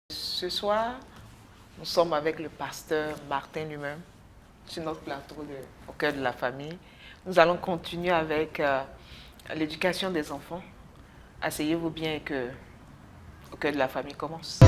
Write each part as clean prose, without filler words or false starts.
Ce soir, nous sommes avec le pasteur Martin lui-même sur notre plateau au cœur de la famille. Nous allons continuer avec l'éducation des enfants. Asseyez-vous bien que au cœur de la famille commence.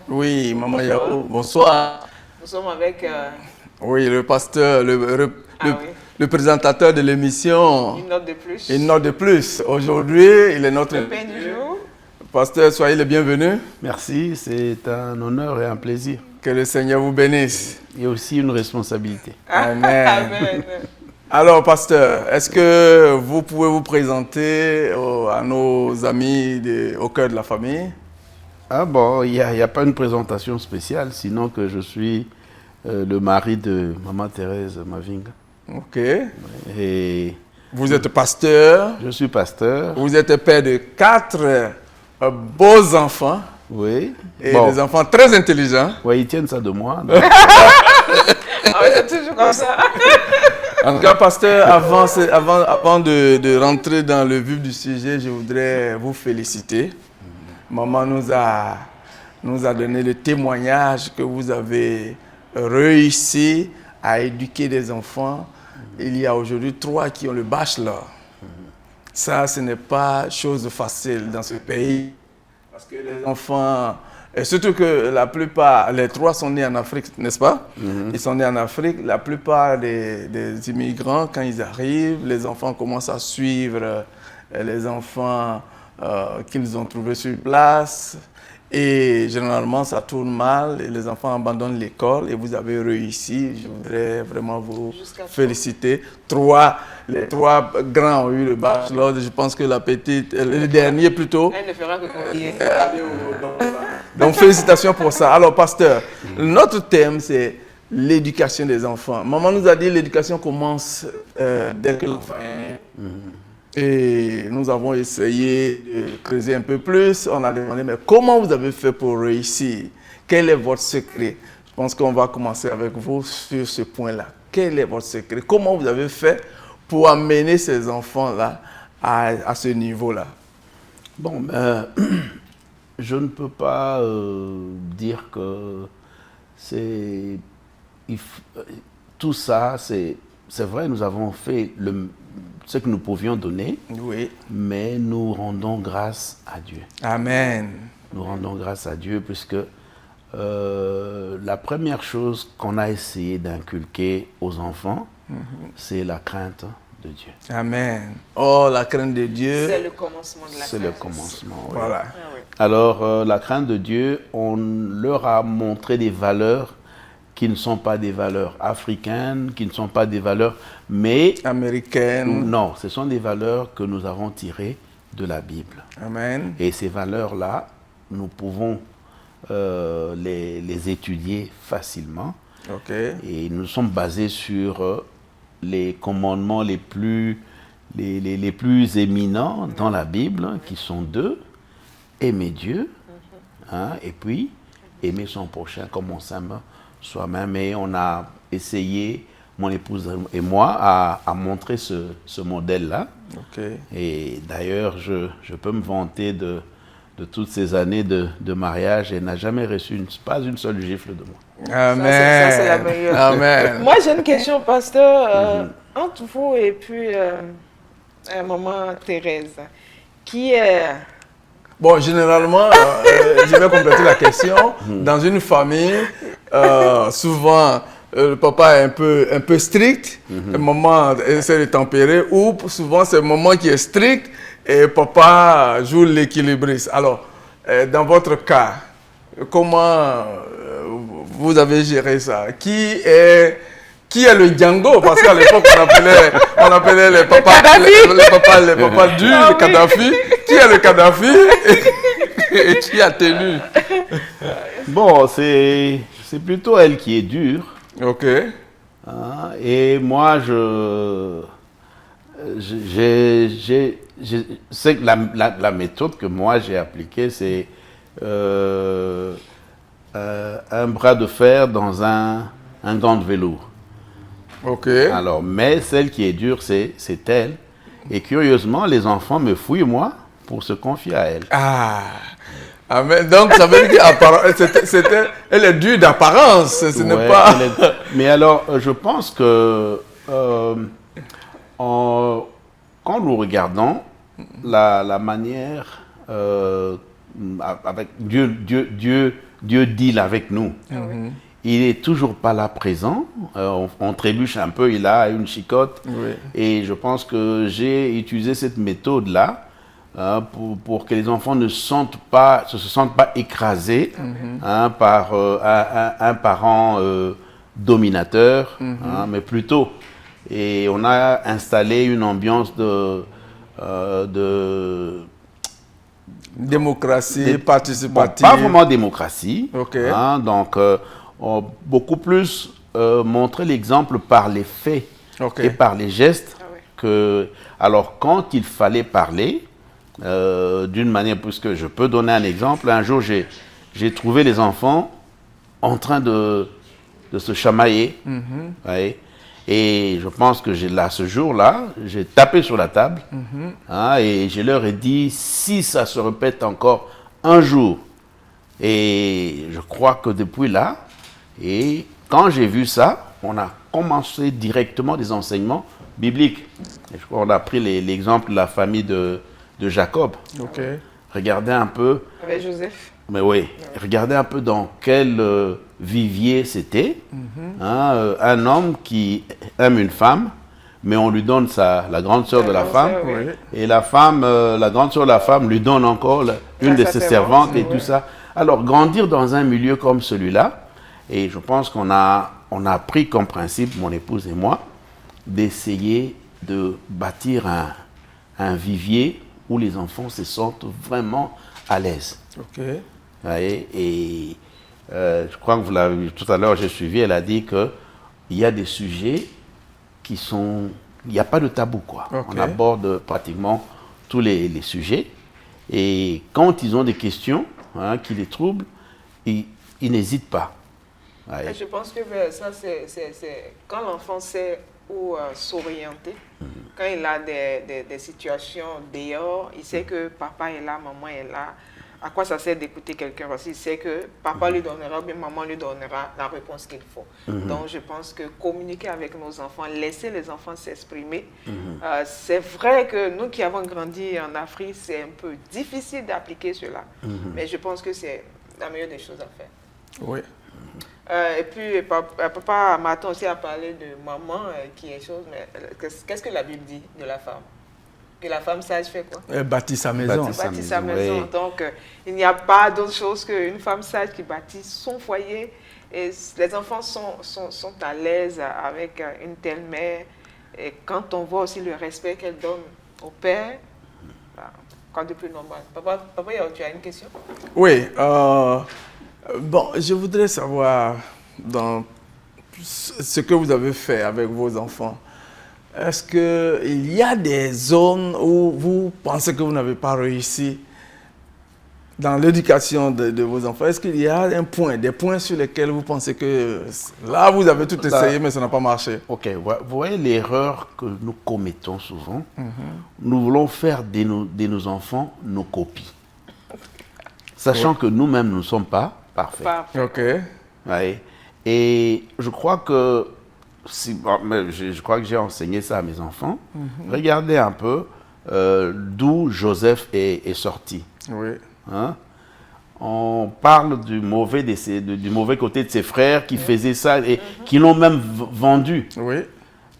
Oui, Maman Yao, bonsoir. Nous sommes avec... Oui, le pasteur, le présentateur de l'émission. Une note de plus. Une note de plus. Aujourd'hui, il est notre... Le pain du jour. Pasteur, soyez le bienvenu. Merci, c'est un honneur et un plaisir. Que le Seigneur vous bénisse. Et aussi une responsabilité. Amen. Amen. Alors, pasteur, est-ce que vous pouvez vous présenter à nos amis au cœur de la famille? Ah bon, il n'y a pas une présentation spéciale, sinon que je suis le mari de Maman Thérèse Mavinga. Ok. Et vous êtes pasteur. Je suis pasteur. Vous êtes père de 4 beaux enfants. Oui. Et des enfants très intelligents. Oui, ils tiennent ça de moi. C'est toujours comme ça. En tout cas, pasteur, avant de rentrer dans le vif du sujet, je voudrais vous féliciter. Maman nous a donné le témoignage que vous avez réussi à éduquer des enfants. Il y a aujourd'hui 3 qui ont le bachelor. Ça, ce n'est pas chose facile dans ce pays. Parce que les enfants, et surtout que la plupart, les 3 sont nés en Afrique, n'est-ce pas? Ils sont nés en Afrique. La plupart des immigrants, quand ils arrivent, les enfants commencent à suivre les enfants qu'ils ont trouvés sur place. Et généralement, ça tourne mal et les enfants abandonnent l'école et vous avez réussi. Je voudrais vraiment vous féliciter. Les 3 grands ont eu le bachelor. Je pense que la petite, le dernier plutôt. Elle ne fera que copier. Donc, félicitations pour ça. Alors, pasteur, notre thème, c'est l'éducation des enfants. Maman nous a dit que l'éducation commence dès que l'enfant est. Et nous avons essayé de creuser un peu plus. On a demandé, mais comment vous avez fait pour réussir? Quel est votre secret? Je pense qu'on va commencer avec vous sur ce point-là. Quel est votre secret? Comment vous avez fait pour amener ces enfants-là à ce niveau-là? Bon, je ne peux pas dire que tout ça, c'est vrai, nous avons fait ce que nous pouvions donner, oui, mais nous rendons grâce à Dieu. Amen. Nous rendons grâce à Dieu puisque la première chose qu'on a essayé d'inculquer aux enfants, c'est la crainte de Dieu. Amen. Oh, la crainte de Dieu. C'est le commencement de la C'est le commencement, oui. Voilà. Alors, la crainte de Dieu, on leur a montré des valeurs qui ne sont pas des valeurs africaines, qui ne sont pas des valeurs, mais américaines. Non, ce sont des valeurs que nous avons tirées de la Bible. Amen. Et ces valeurs-là, nous pouvons les étudier facilement. Ok. Et nous sommes basés sur les commandements les plus éminents dans la Bible, qui sont 2. Aimer Dieu, et puis aimer son prochain comme on s'aime soi-même. Et on a essayé, mon épouse et moi, à montrer ce modèle-là. Okay. Et d'ailleurs, je peux me vanter de toutes ces années de mariage et n'a jamais reçu pas une seule gifle de moi. Amen. Ça, c'est la meilleure. Amen. Moi, j'ai une question, pasteur. Entre vous et puis Maman Thérèse, qui est... Bon, généralement, je vais compléter la question. Dans une famille, souvent, le papa est un peu strict, maman essaie de tempérer, ou souvent c'est maman qui est strict et papa joue l'équilibriste. Alors, dans votre cas, comment vous avez géré ça? Qui est le Django? Parce qu'à l'époque, on appelait les papas durs, le Kadhafi. Qui est le Kadhafi et qui a tenu? Bon, c'est plutôt elle qui est dure. Ok. Hein, et moi, c'est que la méthode que moi j'ai appliquée, c'est un bras de fer dans un gant de velours. Ok. Alors, mais celle qui est dure, c'est elle. Et curieusement, les enfants me fouillent, moi, pour se confier à elle. Ah, mais donc, ça veut dire qu'elle est dure d'apparence, ce n'est pas... Mais alors, je pense que quand nous regardons la manière avec Dieu deal avec nous, il n'est toujours pas là présent. On trébuche un peu, il a une chicotte. Oui. Et je pense que j'ai utilisé cette méthode-là pour que les enfants ne se sentent pas écrasés par un parent dominateur, mais plutôt. Et on a installé une ambiance de démocratie participative. Bon, pas vraiment démocratie. Okay. Donc, beaucoup plus montrer l'exemple par les faits et par les gestes. Alors, quand il fallait parler, d'une manière, puisque je peux donner un exemple, un jour, j'ai trouvé les enfants en train de se chamailler. Et je pense que ce jour-là, j'ai tapé sur la table et je leur ai dit, si ça se répète encore un jour, et je crois que depuis là, et quand j'ai vu ça, on a commencé directement des enseignements bibliques. Et je crois qu'on a pris l'exemple de la famille de Jacob. Regardez un peu. Avec Joseph. Mais oui, regardez un peu dans quel vivier c'était. Un homme qui aime une femme, mais on lui donne la grande sœur de la femme. Et la femme, la grande sœur de la femme lui donne encore une de ses servantes et tout ça. Alors, grandir dans un milieu comme celui-là, et je pense qu'on a pris comme principe, mon épouse et moi, d'essayer de bâtir un vivier où les enfants se sentent vraiment à l'aise. Et je crois que vous l'avez vu tout à l'heure, j'ai suivi, elle a dit qu'il y a des sujets qui sont... Il n'y a pas de tabou, quoi. On aborde pratiquement tous les sujets. Et quand ils ont des questions qui les troublent, ils n'hésitent pas. Je pense que ça, c'est quand l'enfant sait où s'orienter. Quand il a des situations dehors, il sait que papa est là, maman est là. À quoi ça sert d'écouter quelqu'un aussi? Il sait que papa lui donnera, ou bien maman lui donnera la réponse qu'il faut. Donc, je pense que communiquer avec nos enfants, laisser les enfants s'exprimer. C'est vrai que nous qui avons grandi en Afrique, c'est un peu difficile d'appliquer cela. Mais je pense que c'est la meilleure des choses à faire. Oui. Et puis, papa Martin aussi a parlé de maman qui est chose, mais qu'est-ce que la Bible dit de la femme? Que la femme sage fait quoi? Elle bâtit sa maison. Bâtit sa maison. Donc, il n'y a pas d'autre chose qu'une femme sage qui bâtit son foyer. Et les enfants sont à l'aise avec une telle mère. Et quand on voit aussi le respect qu'elle donne au père, quoi de plus normal? Papa, tu as une question? Oui. Bon, je voudrais savoir, dans ce que vous avez fait avec vos enfants, est-ce qu'il y a des zones où vous pensez que vous n'avez pas réussi dans l'éducation de vos enfants? Est-ce qu'il y a des points sur lesquels vous pensez que là, vous avez tout essayé, mais ça n'a pas marché? Ok, vous voyez l'erreur que nous commettons souvent. Nous voulons faire de nos enfants nos copies, sachant que nous-mêmes, nous ne sommes pas parfaits. Et je crois que je crois que j'ai enseigné ça à mes enfants. Regardez un peu d'où Joseph est sorti. On parle du mauvais côté de ses frères qui faisaient ça et qui l'ont même vendu.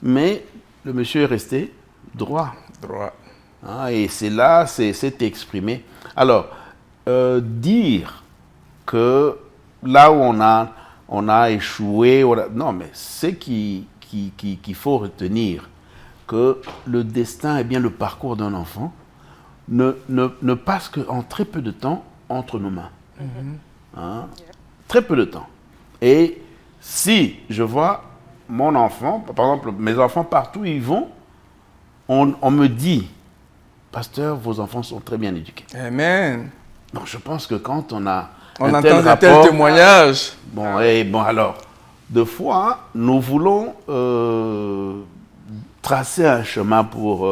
Mais le monsieur est resté droit. Et c'est là, c'est exprimé. Alors, dire que là où on a échoué, non, mais c'est qu'il faut retenir que le destin est bien le parcours d'un enfant ne passe qu'en très peu de temps entre nos mains. Très peu de temps. Et si je vois mon enfant, par exemple, mes enfants, partout où ils vont, on me dit, pasteur, vos enfants sont très bien éduqués. Amen. Donc je pense que quand on a On un tel entend de rapport, tels témoignages. bon alors, de fois, nous voulons tracer un chemin pour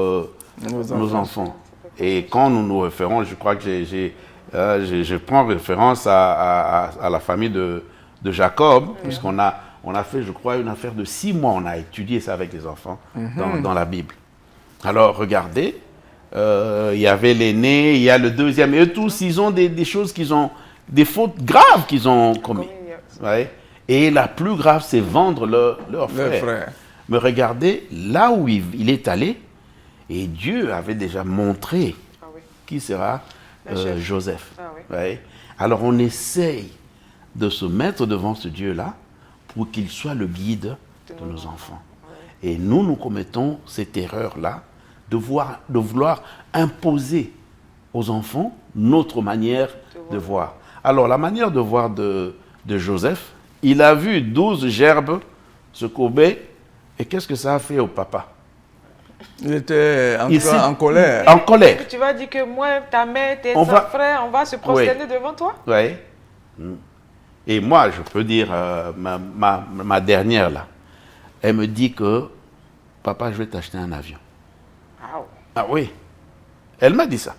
nos enfants. Et quand nous nous référons, je crois que je prends référence à la famille de Jacob, puisqu'on a fait, je crois, une affaire de 6 mois, on a étudié ça avec les enfants dans la Bible. Alors, regardez, il y avait l'aîné, il y a le deuxième, et eux tous, ils ont des choses qu'ils ont, des fautes graves qu'ils ont commises. Ouais. Et la plus grave, c'est vendre leur frère. Mais regardez, là où il est allé, et Dieu avait déjà montré qui sera Joseph. Ouais. Alors on essaye de se mettre devant ce Dieu-là pour qu'il soit le guide de nos enfants. Et nous commettons cette erreur-là de vouloir imposer aux enfants notre manière de voir. Alors la manière de voir de Joseph, il a vu 12 gerbes se courber, et qu'est-ce que ça a fait au papa? Il était en colère. En colère. Tu vas dire que moi, ta mère, tes frères, on va se prosterner devant toi? Oui. Et moi, je peux dire, ma dernière là, elle me dit que, papa, je vais t'acheter un avion. Wow. Ah oui. Elle m'a dit ça.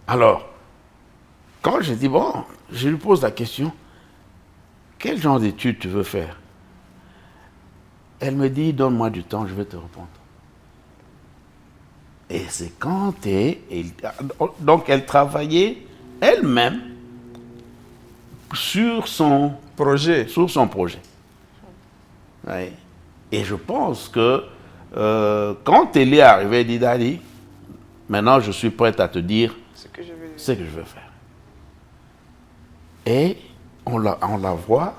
Alors, quand j'ai dit, bon, je lui pose la question, quel genre d'études tu veux faire? Elle me dit, donne-moi du temps, je vais te répondre. Et c'est quand donc elle travaillait elle-même sur son projet. Ouais. Et je pense que quand elle est arrivée, elle dit, Daddy, maintenant je suis prête à te dire ce que je veux faire. Et on la voit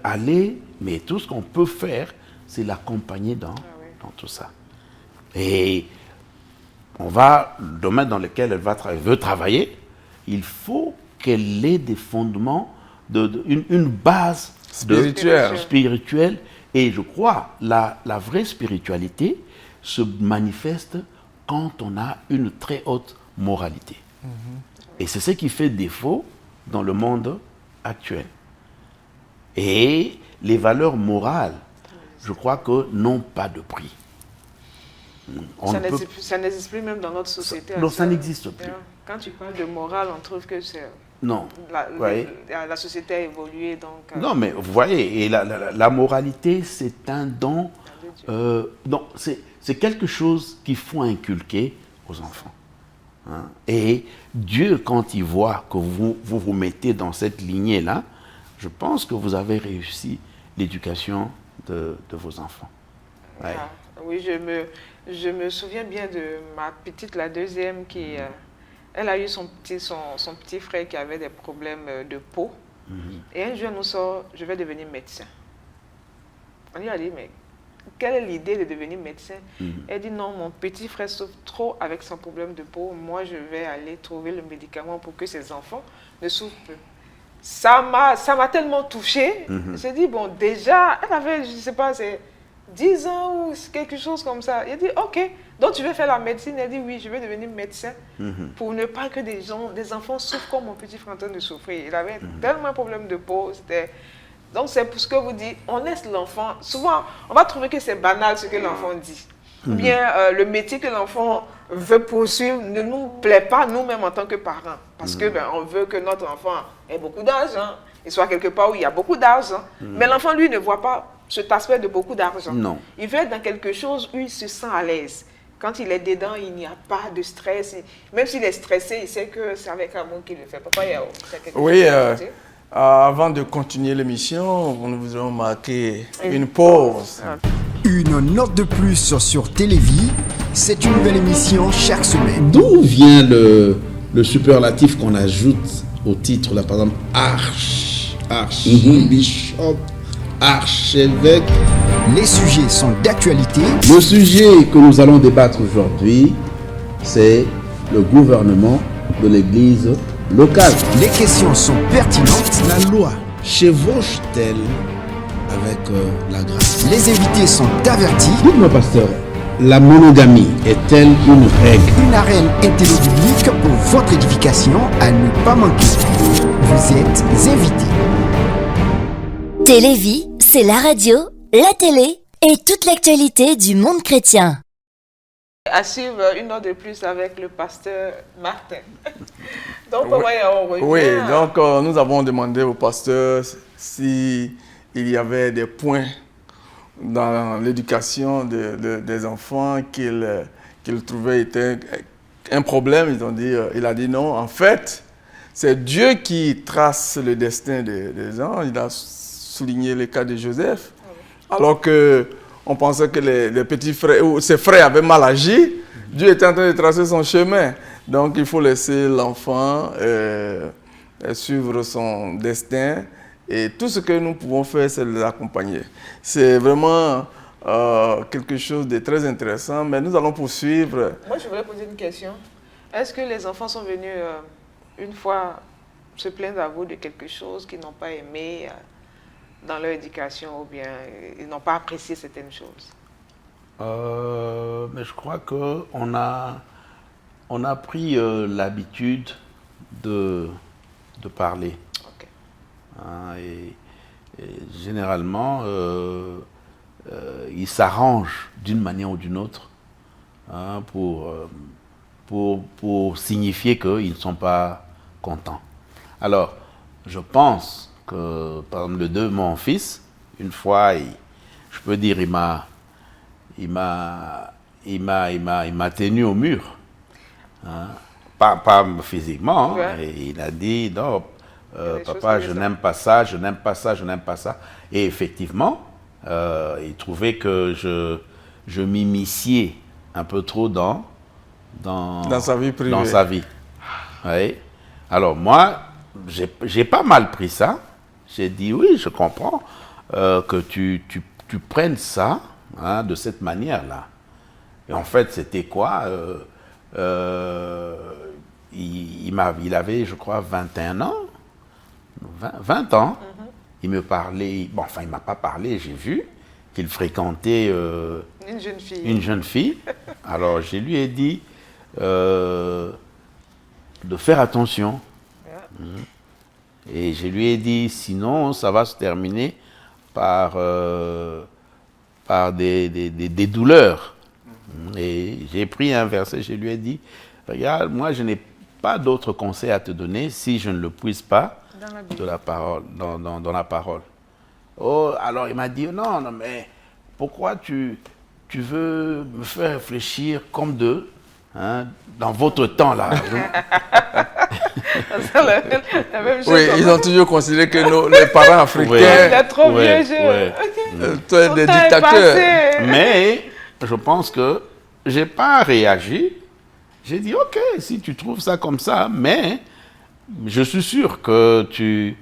aller, mais tout ce qu'on peut faire, c'est l'accompagner dans tout ça. Et on va, le domaine dans lequel elle veut travailler, il faut qu'elle ait des fondements, une base spirituelle. Et je crois, la vraie spiritualité se manifeste quand on a une très haute moralité. Et c'est ce qui fait défaut dans le monde actuel. Et les valeurs morales, je crois que n'ont pas de prix. Ça n'existe plus même dans notre société. Non, ça n'existe plus. Quand tu parles de morale, on trouve que c'est... Non. La société a évolué, donc... Non, mais vous voyez, et la moralité, c'est un don... non, c'est quelque chose qu'il faut inculquer aux enfants. Hein? Et Dieu, quand il voit que vous mettez dans cette lignée-là, je pense que vous avez réussi l'éducation de vos enfants. Ouais. Ah, oui, je me souviens bien de ma petite, la deuxième, qui... elle a eu son petit frère qui avait des problèmes de peau. Et un jour, elle nous sort, je vais devenir médecin. On lui a dit, mais quelle est l'idée de devenir médecin? Elle dit, non, mon petit frère souffre trop avec son problème de peau. Moi, je vais aller trouver le médicament pour que ses enfants ne souffrent plus. Ça m'a tellement touchée. J'ai dit, bon, déjà, elle avait, je ne sais pas, c'est 10 ans ou quelque chose comme ça. Elle dit, ok, donc tu veux faire la médecine? Elle dit, oui, je vais devenir médecin pour ne pas que des enfants souffrent comme mon petit frère en train de souffrir. Il avait tellement un problème de peau. Donc c'est pour ce que vous dites, on laisse l'enfant. Souvent, on va trouver que c'est banal ce que l'enfant dit. Ou bien le métier que l'enfant veut poursuivre ne nous plaît pas nous-mêmes en tant que parents. Parce que on veut que notre enfant ait beaucoup d'argent, il soit quelque part où il y a beaucoup d'argent. Mais l'enfant, lui, ne voit pas cet aspect de beaucoup d'argent. Non. Il veut être dans quelque chose où il se sent à l'aise. Quand il est dedans, il n'y a pas de stress. Même s'il est stressé, il sait que c'est avec amour qu'il le fait. Papa Yao, c'est quelque chose à dire. Avant de continuer l'émission, nous allons marquer une pause. Une note de plus sur Télévie, c'est une nouvelle émission chaque semaine. D'où vient le superlatif qu'on ajoute au titre, là, par exemple, archbishop, archevêque? Les sujets sont d'actualité. Le sujet que nous allons débattre aujourd'hui, c'est le gouvernement de l'Église locale. Les questions sont pertinentes. La loi chevauche-t-elle avec la grâce. Les invités sont avertis. Dites-moi, pasteur, la monogamie est-elle une règle? Une arène intelligible pour votre édification à ne pas manquer. Vous êtes invités. Télévie, c'est la radio, la télé et toute l'actualité du monde chrétien. À suivre une heure de plus avec le pasteur Martin. Donc, on revient. Oui, donc nous avons demandé au pasteur s'il y avait des points dans l'éducation des enfants qu'il trouvait était un problème. Il a dit non. En fait, c'est Dieu qui trace le destin des gens. Il a souligné le cas de Joseph. Alors qu'on pensait que les petits frères, ou ses frères avaient mal agi, Dieu était en train de tracer son chemin. Donc il faut laisser l'enfant suivre son destin. Et tout ce que nous pouvons faire, c'est les accompagner. C'est vraiment quelque chose de très intéressant, mais nous allons poursuivre. Moi, je voudrais poser une question. Est-ce que les enfants sont venus une fois se plaindre à vous de quelque chose qu'ils n'ont pas aimé dans leur éducation ou bien ils n'ont pas apprécié certaines choses? Mais je crois qu'on a pris l'habitude de parler. Ok. Hein, et généralement, ils s'arrangent d'une manière ou d'une autre, hein, pour signifier qu'ils ne sont pas contents. Alors, je pense que, par exemple, mon fils, une fois, je peux dire, il m'a tenu au mur, hein. Pas physiquement, hein. Ouais. Et il a dit non, papa, je comme ça. n'aime pas ça, je n'aime pas ça, je n'aime pas ça. Et effectivement, il trouvait que je m'immisciais un peu trop dans sa vie privée. Dans sa vie. Oui. Alors moi, j'ai pas mal pris ça. J'ai dit oui, je comprends que tu prennes ça, hein, de cette manière-là. Et en fait, c'était quoi? Il avait, je crois, 21 ans. 20 ans. Mm-hmm. Il me parlait, bon, enfin, il ne m'a pas parlé, j'ai vu qu'il fréquentait Une jeune fille. une jeune fille. Alors, je lui ai dit de faire attention. Yeah. Et je lui ai dit, sinon, ça va se terminer par des douleurs. Et j'ai pris un verset, je lui ai dit, regarde, moi, je n'ai pas d'autre conseil à te donner si je ne le puise pas Dans la Bible. de la parole, dans la parole. Oh, alors il m'a dit, non, mais pourquoi tu veux me faire réfléchir comme d'eux, hein, dans votre temps là? C'est la même chose. Oui, ils ont toujours considéré que les parents africains Ouais. Il est trop vieux jeu. ouais. étaient Son des temps est dictateurs. passé. Mais je pense que je n'ai pas réagi. J'ai dit, ok, si tu trouves ça comme ça, mais je suis sûr que tu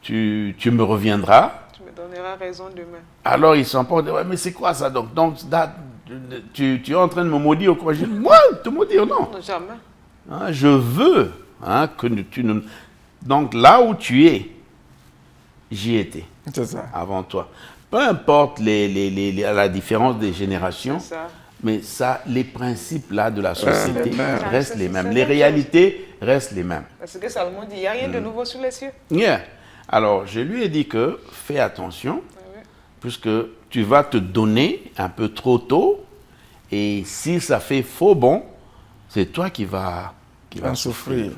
me reviendras. Tu me donneras raison demain. Alors ils sont pas dit, ouais, mais c'est quoi ça donc? Donc tu es en train de me maudire ou quoi? Je dis, moi, te maudire, non. Non, jamais. Hein, je veux, hein, que tu ne... Donc là où tu es, j'y étais C'est ça. avant toi. Peu importe la différence des générations, C'est ça. mais ça, les principes là de la société Ouais. restent C'est- les c'est mêmes. la Les même réalités restent les mêmes. Parce que Salomon dit, il n'y a rien de nouveau sous les cieux. Yeah. Alors, je lui ai dit que fais attention, puisque tu vas te donner un peu trop tôt, et si ça fait faux bon, c'est toi qui vas souffrir.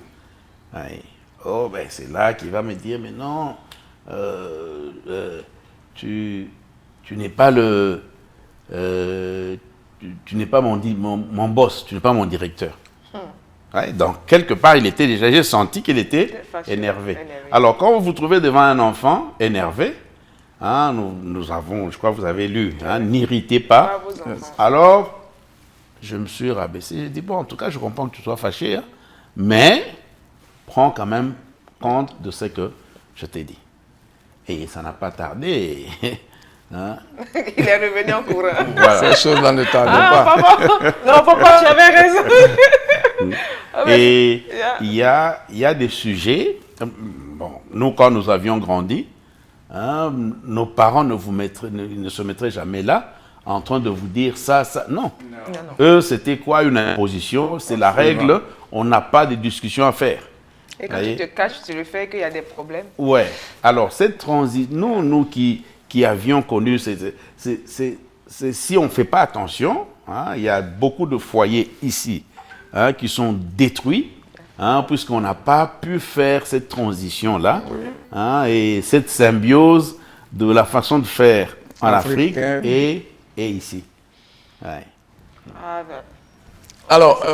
Ouais. Oh, ben c'est là qu'il va me dire, mais non, tu n'es pas tu n'es pas mon boss, tu n'es pas mon directeur. Ouais, donc, quelque part, j'ai senti qu'il était Fâché, énervé. énervé. Alors, quand vous vous trouvez devant un enfant énervé, hein, nous avons, je crois que vous avez lu, hein, n'irritez Pas pas. vos enfants. Alors, je me suis rabaissé. J'ai dit, bon, en tout cas, je comprends que tu sois fâché, hein, mais prends quand même compte de ce que je t'ai dit. Et ça n'a pas tardé. Hein. Il est revenu en courant. Voilà. Ces choses-là ne tardent Ah, pas. papa, non, papa, tu avais raison. Ah, mais Et Yeah. il y a des sujets. Bon, nous, quand nous avions grandi, hein, nos parents ne se mettraient jamais là en train de vous dire ça, ça. Non. Eux, c'était quoi une imposition? C'est la règle. On n'a pas de discussion à faire. Et quand tu te caches, tu le fais qu'il y a des problèmes. Ouais. Alors, cette transition, nous qui avions connu, si on ne fait pas attention, hein, il y a beaucoup de foyers ici hein, qui sont détruits, hein, puisqu'on n'a pas pu faire cette transition-là, hein, et cette symbiose de la façon de faire en Afrique et ici. Ouais. Ah, ben. Alors,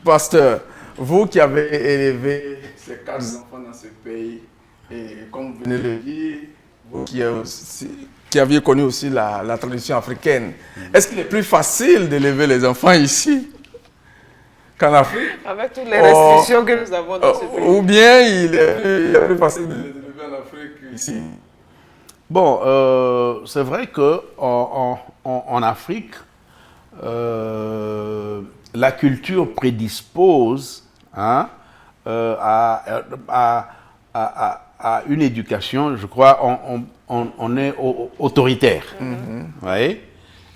pasteur, vous qui avez élevé ces 4 enfants dans ce pays, et comme vous venez de le dire, vous qui aviez connu aussi la tradition africaine, est-ce qu'il est plus facile d'élever les enfants ici qu'en Afrique? Avec toutes les restrictions que nous avons dans ce pays. Ou bien il est plus facile de les élever en Afrique qu'ici? Bon, c'est vrai qu'en Afrique, la culture prédispose hein, à une éducation, je crois, on est autoritaire. Ouais.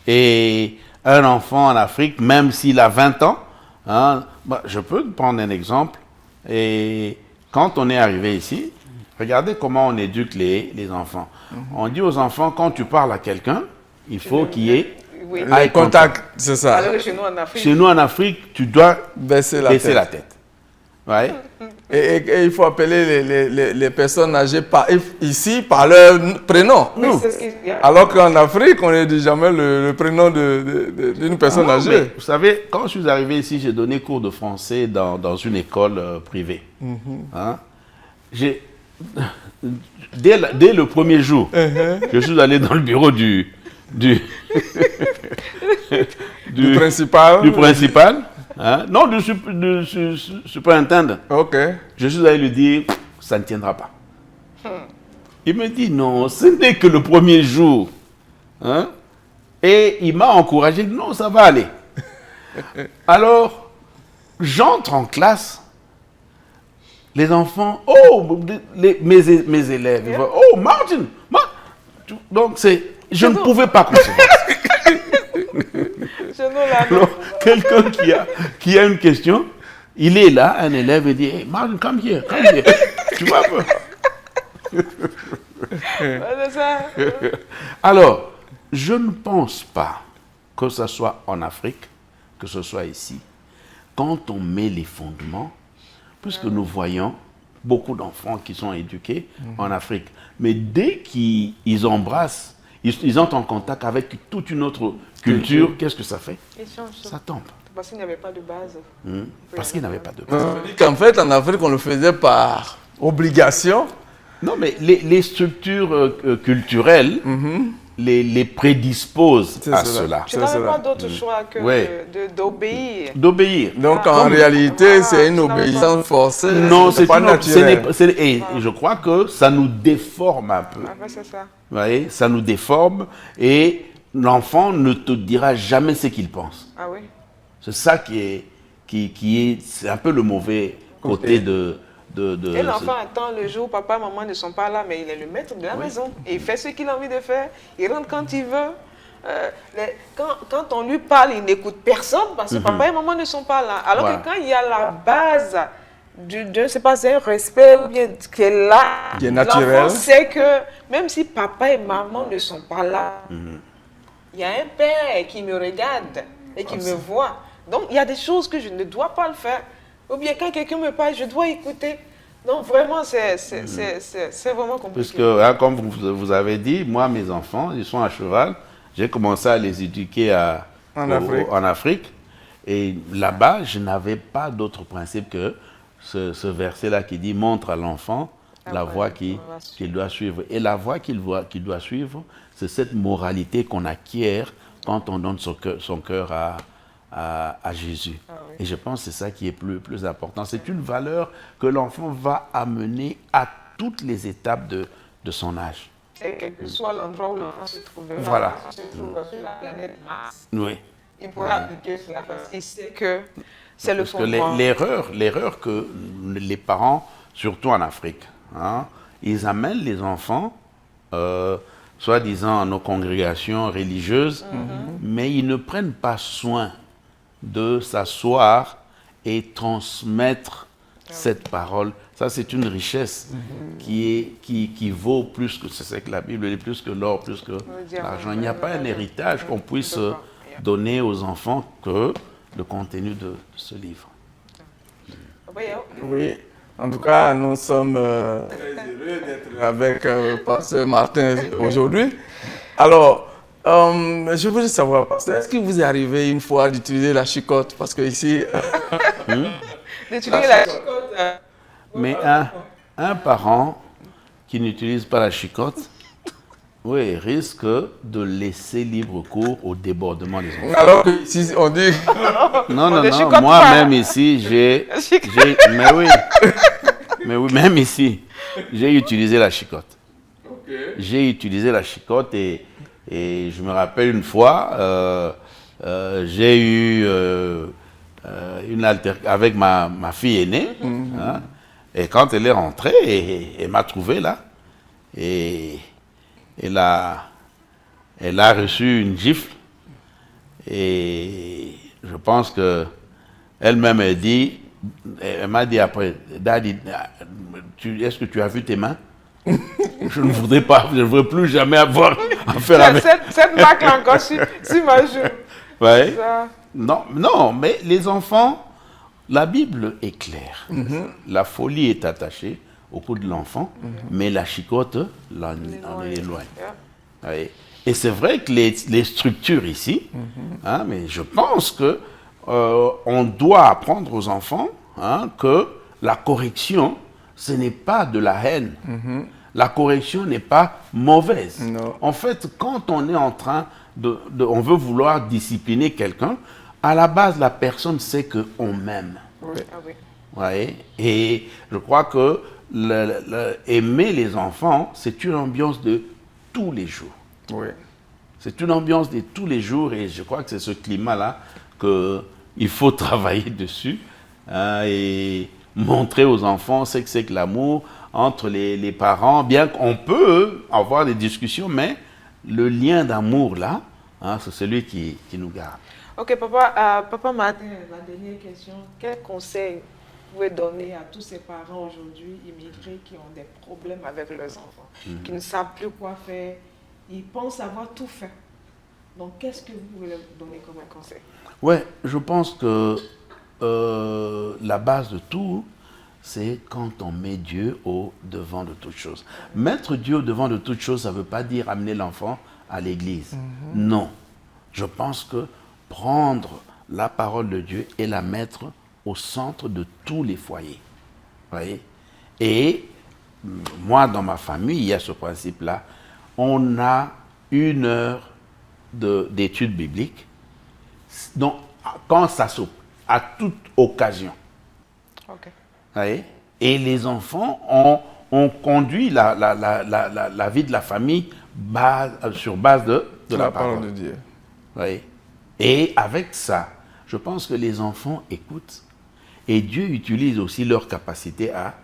Et un enfant en Afrique, même s'il a 20 ans, hein, je peux prendre un exemple. Et quand on est arrivé ici, regardez comment on éduque les enfants. On dit aux enfants, quand tu parles à quelqu'un, il faut qu'il y ait eye contact, c'est ça. Alors que chez nous en Afrique, tu dois baisser la tête. Ouais. Et il faut appeler les personnes âgées ici par leur prénom. Oui, alors qu'en Afrique, on ne dit jamais le prénom d'une personne âgée. Vous savez, quand je suis arrivé ici, j'ai donné cours de français dans une école privée. Hein? Dès le premier jour, je suis allé dans le bureau du principal. Du principal. Hein? Non, du superintendant. Ok. Je suis allé lui dire, ça ne tiendra pas. Il me dit, non, ce n'est que le premier jour. Hein? Et il m'a encouragé, non, ça va aller. Alors, j'entre en classe. Les enfants, mes élèves, yeah. Oh, Martin, donc je ne pouvais pas concevoir. Alors, quelqu'un qui a une question, il est là, un élève, et dit, hey, Martin, come here. Tu vois Alors, je ne pense pas que ce soit en Afrique, que ce soit ici, quand on met les fondements, puisque nous voyons beaucoup d'enfants qui sont éduqués en Afrique. Mais dès qu'ils embrassent, ils entrent en contact avec toute une autre culture, qu'est-ce que ça fait? Ça tombe. Parce qu'il n'y avait pas de base. Parce qu'il n'y avait pas de base. En fait, en Afrique, on le faisait par obligation. Non, mais les structures culturelles les prédisposent à cela. Tu n'avais pas d'autre choix que d'obéir. D'obéir. Donc, en réalité, c'est une obéissance forcée. Non, c'est pas naturel. Et je crois que ça nous déforme un peu. C'est ça. Vous voyez, ça nous déforme et l'enfant ne te dira jamais ce qu'il pense. Ah oui. C'est ça qui est c'est un peu le mauvais côté de et l'enfant attend le jour où papa et maman ne sont pas là, mais il est le maître de la maison. Et il fait ce qu'il a envie de faire. Il rentre quand il veut. Quand on lui parle, il n'écoute personne parce que papa et maman ne sont pas là. Alors que quand il y a la base c'est pas un respect ou bien qui est là, qui est naturel. L'enfant sait que même si papa et maman ne sont pas là, il y a un père qui me regarde et qui me voit. Donc il y a des choses que je ne dois pas le faire. Ou bien quand quelqu'un me parle, je dois écouter. Donc vraiment, c'est vraiment compliqué. Puisque, hein, comme vous avez dit, moi, mes enfants, ils sont à cheval. J'ai commencé à les éduquer en Afrique. Et là-bas, je n'avais pas d'autre principe que ce verset-là qui dit « Montre à l'enfant la voie qu'il doit suivre ». Et la voie qu'il doit suivre, c'est cette moralité qu'on acquiert quand on donne son cœur à Jésus. Ah oui. Et je pense que c'est ça qui est plus important. C'est une valeur que l'enfant va amener à toutes les étapes de son âge. Et quel que soit l'endroit où l'enfant se trouve, voilà. Se trouve sur la planète Mars. Oui. Il pourra appliquer cela parce qu'il sait que c'est le fondement. L'erreur que les parents, surtout en Afrique, hein, ils amènent les enfants soi-disant, à nos congrégations religieuses, mais ils ne prennent pas soin de s'asseoir et transmettre cette parole. Ça, c'est une richesse qui vaut plus que, c'est que la Bible est plus que l'or, plus que l'argent. Il n'y a pas un héritage qu'on puisse donner aux enfants que le contenu de ce livre. Oui, en tout cas, nous sommes très heureux d'être avec Pasteur Martin aujourd'hui. Alors, je voulais savoir, Pasteur, est-ce qu'il vous est arrivé une fois d'utiliser la chicotte? Parce que ici... D'utiliser la chicotte. Mais un parent qui n'utilise pas la chicotte, oui, risque de laisser libre cours au débordement des enfants. Alors que ici, on dit... Non, moi-même ici, mais oui, même ici, j'ai utilisé la chicotte. Okay. J'ai utilisé la chicotte et je me rappelle une fois, j'ai eu une altercation avec ma fille aînée. Hein, et quand elle est rentrée, elle m'a trouvé là. Et elle a reçu une gifle. Et je pense qu'elle-même elle m'a dit après, Daddy, est-ce que tu as vu tes mains? Je ne voudrais plus jamais avoir affaire avec... Cette marque-là encore sur ma joue. Ouais. Non, mais les enfants, la Bible est claire. La folie est attachée au cou de l'enfant, mais la chicotte l'en éloigne. Ouais. Et c'est vrai que les structures ici, hein, mais je pense que on doit apprendre aux enfants que la correction, ce n'est pas de la haine. La correction n'est pas mauvaise. Non. En fait, quand on est en train on veut vouloir discipliner quelqu'un, à la base, la personne sait qu'on m'aime. Oui. Ah oui. Ouais. Et je crois que aimer les enfants, c'est une ambiance de tous les jours. Oui. C'est une ambiance de tous les jours et je crois que c'est ce climat-là qu'il faut travailler dessus et montrer aux enfants ce que c'est que l'amour entre les parents, bien qu'on peut avoir des discussions, mais le lien d'amour là, c'est celui qui nous garde. Ok, Papa Martin, la dernière question. Quel conseil vous pouvez donner à tous ces parents aujourd'hui immigrés qui ont des problèmes avec leurs enfants, qui ne savent plus quoi faire? Ils pensent avoir tout fait. Donc, qu'est-ce que vous pouvez leur donner comme un conseil? Ouais, je pense que la base de tout, c'est quand on met Dieu au devant de toutes choses. Mettre Dieu au devant de toutes choses, ça ne veut pas dire amener l'enfant à l'église. Non. Je pense que prendre la parole de Dieu et la mettre au centre de tous les foyers. Voyez? Et moi, dans ma famille, il y a ce principe-là. On a 1 heure d'études bibliques. Donc, quand ça saute, à toute occasion. Ok. Voyez? Et les enfants ont conduit la vie de la famille sur base de la parole de Dieu. Voyez? Et avec ça, je pense que les enfants écoutent. Et Dieu utilise aussi leur capacité à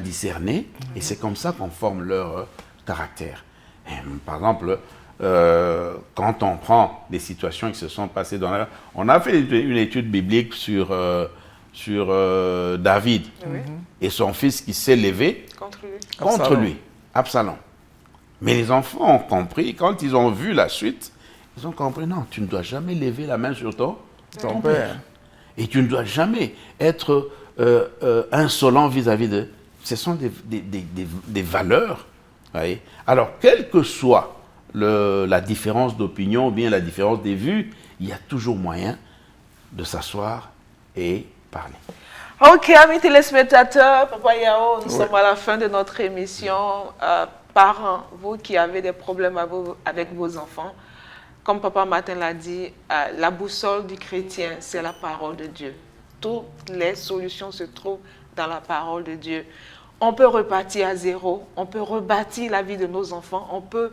discerner. Et c'est comme ça qu'on forme leur caractère. Et, par exemple, quand on prend des situations qui se sont passées dans la... On a fait une étude biblique sur David et son fils qui s'est levé contre lui, Absalom. Mais les enfants ont compris, quand ils ont vu la suite, ils ont compris, non, tu ne dois jamais lever la main sur ton père. Et tu ne dois jamais être insolent vis-à-vis de... Ce sont des valeurs. Voyez? Alors, quelle que soit la différence d'opinion ou bien la différence des vues, il y a toujours moyen de s'asseoir et parler. Ok, amis téléspectateurs, Papa Yao, nous sommes à la fin de notre émission. Parents, vous qui avez des problèmes avec vos enfants, comme Papa Martin l'a dit, la boussole du chrétien, c'est la parole de Dieu. Toutes les solutions se trouvent dans la parole de Dieu. On peut repartir à zéro, on peut rebâtir la vie de nos enfants, on peut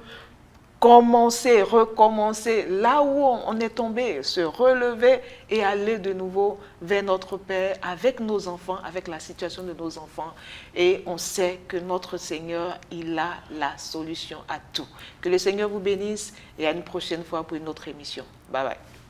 commencer, recommencer là où on est tombé, se relever et aller de nouveau vers notre Père avec nos enfants, avec la situation de nos enfants. Et on sait que notre Seigneur, il a la solution à tout. Que le Seigneur vous bénisse et à une prochaine fois pour une autre émission. Bye bye.